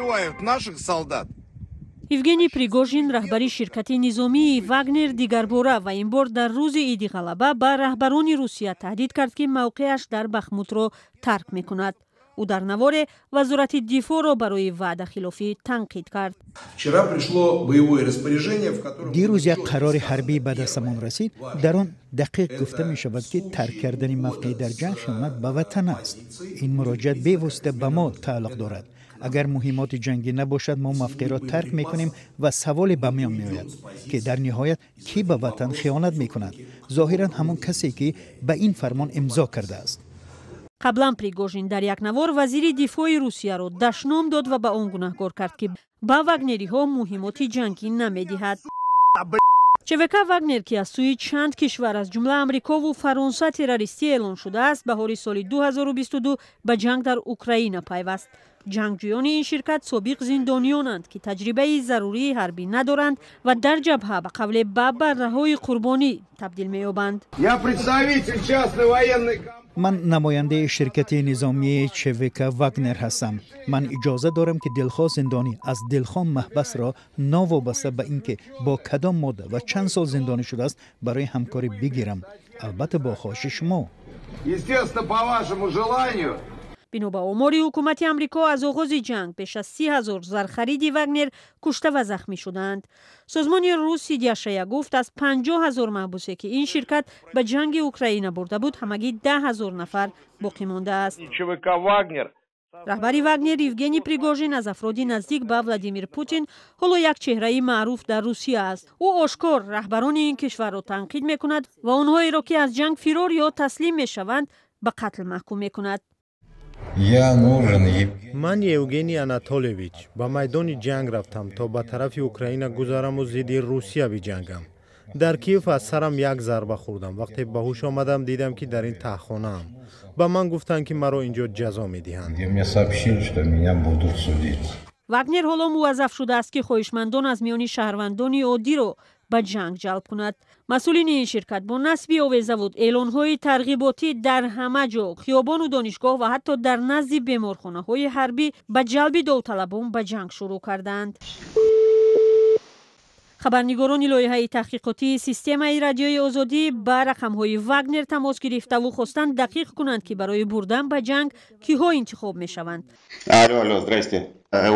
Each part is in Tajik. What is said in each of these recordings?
убивают наших солдат. евгений пригожин раҳбари ширкати низомии вагнер дигарбора ва ин бор дар рӯзи иди ғалаба ба раҳбарони русия таҳдид кард ки мавқеаш дар бахмутро тарк мекунад. ӯ дар наворе вазорати дифоъро барои ваъдахилофӣ танқид кард. дирӯз як қарори ҳарбӣ ба дастамон расид. дар он дақиқ гуфта мешавад ки тарк кардани мавқеъ дар ҷанг хиёнат ба ватан аст. ин муроҷиат бевосита ба мо тааллуқ дорад. агар муҳимоти ҷангӣ набошад мо мавқеъро тарк мекунем ва саволе ба миён меояд ки дар ниҳоят кӣ ба ватан хиёнат мекунад? зоҳиран ҳамон касе ки ба ин фармон имзо кардааст. қаблан пригожин дар як навор вазири дифоъи русияро дашном дод ва ба он гунаҳкор кард ки ба вагнериҳо муҳимоти ҷангӣ намедиҳад. ЧВК вагнер ки аз сӯи чанд кишвар аз ҷумла амрикову фаронса террористӣ эълон шудааст, баҳори соли 2022 ба ҷанг дар Украина пайваст. ҷангҷӯёни ин ширкат собиқ зиндонiyonанд ки таҷрибаи зарурии ҳарбӣ надоранд ва дар ҷабҳа ба қавле баба раҳои қурбонӣ табдил меёбанд. ман намояндаи ширкати низомии ЧВК вагнер ҳастам. ман иҷоза дорам ки дилхоҳ зиндонӣ аз дилхоҳ маҳбасро новобаста ба ин ки бо кадом модда ва чанд сол зиндонӣ шудааст барои ҳамкорӣ бигирам, албатта бо хоҳиши шумо. бино ба омори ҳукумати амрико аз оғози ҷанг беш аз 30,000 зархариди вагнер кушта ва захмӣ шуданд. созмони рус Идяшая гуфт аз 50,000 маҳбусе ки ин ширкат ба ҷанги Украина бурда буд, ҳамагӣ 10,000 нафар боқӣ мондааст. раҳбари вагнер евгений пригожин аз афроди наздик ба Владимир Путин ҳоло як чеҳраи маъруф дар Русия аст. ӯ ошкор раҳбарони ин кишварро танқид мекунад ва онҳоеро ки аз ҷанг фирор ё таслим мешаванд ба қатл маҳкум мекунад. ман евгений анатольевич ба майдони ҷанг рафтам то ба тарафи Украина гузараму зидди Русия биҷангам. дар Киев аз сарам як зарба хӯрдам. вақте ба ҳуш омадам, дидам ки дар ин таҳхонаам. ба ман гуфтанд ки маро инҷо ҷазо медиҳанд. вагнер ҳоло муваззаф шудааст ки хоҳишмандон аз миёни шаҳрвандони оддиро ба ҷанг ҷалб кунад. масъулини ин ширкат бо насби овезавуд эълонҳои тарғиботӣ дар ҳама ҷо, хиёбону донишгоҳ ва ҳатто дар назди беморхонаҳои ҳарбӣ ба ҷалби довталабон ба ҷанг шурӯъ карданд. хабарнигорони лоиҳаи таҳқиқотии системаи радиои озодӣ ба рақамҳои вагнер тамос гирифтаву хостанд дақиқ кунанд ки барои бурдан ба ҷанг киҳо интихоб мешаванд. алло, здрасте.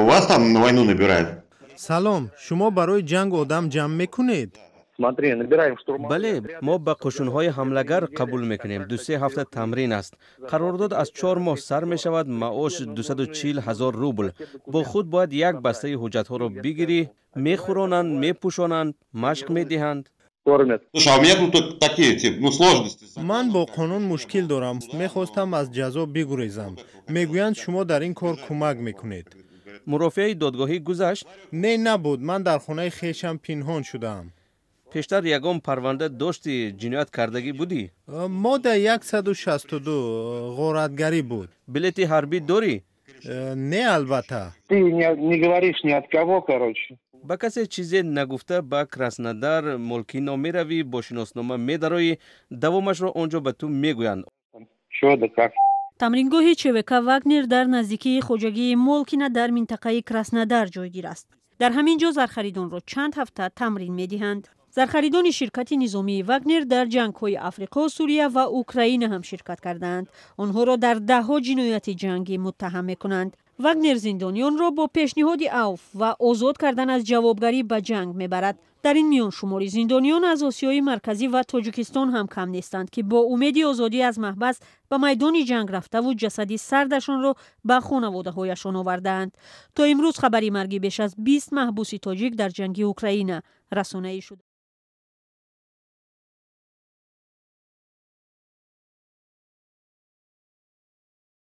У вас там на войну набирают? салом, шумо барои ҷанг одам ҷамъ мекунед? бале, мо ба қушунҳои ҳамлагар қабул мекунем. 2-3 ҳафта тамрин аст. қарордод аз 4 моҳ сар мешавад. маош 240,000 рубл. бо худ бояд як бастаи ҳуҷҷатҳоро бигирӣ. мехӯронанд, мепӯшонанд, машқ медиҳанд. ман бо қонун мушкил дорам. мехостам аз ҷазо бигурезам. мегӯянд шумо дар ин кор кӯмак мекунед. мурофиаи додгоҳӣ гузашт? не, набуд. ман дар хонаи хешам пинҳон шудаам. пештар ягон парванда дошти ҷиноят кардагӣ будӣ? модда 162 ғоратгарӣ буд. билети ҳарбӣ дорӣ? не, албатта. ба касе чизе нагуфта ба Краснодар Молкино меравӣ, бо шиноснома медароӣ, давомашро онҷо ба ту мегӯянд. тамрингоҳи ЧВК вагнер дар наздикии хоҷагии Молкина дар минтақаи Краснодар ҷойгир аст. дар ҳамин ҷо зархаридонро чанд ҳафта тамрин медиҳанд. зархаридони ширкати низомии вагнер дар ҷангҳои Африқо, Сурия ва Украина ҳам ширкат карданд. онҳоро дар даҳҳо ҷинояти ҷангӣ муттаҳам мекунанд. вагнер зиндониёнро бо пешниҳоди авф ва озод кардан аз ҷавобгарӣ ба ҷанг мебарад. дар ин миён шумори зиндониён аз Осиёи марказӣ ва Тоҷикистон ҳам кам нестанд ки бо умеди озодӣ аз маҳбас ба майдони ҷанг рафтаву ҷасади сардашонро ба хонаводаҳояшон овардаанд. то имрӯз хабари марги беш аз 20 маҳбуси тоҷик дар ҷанги Украина расонаӣ шуд.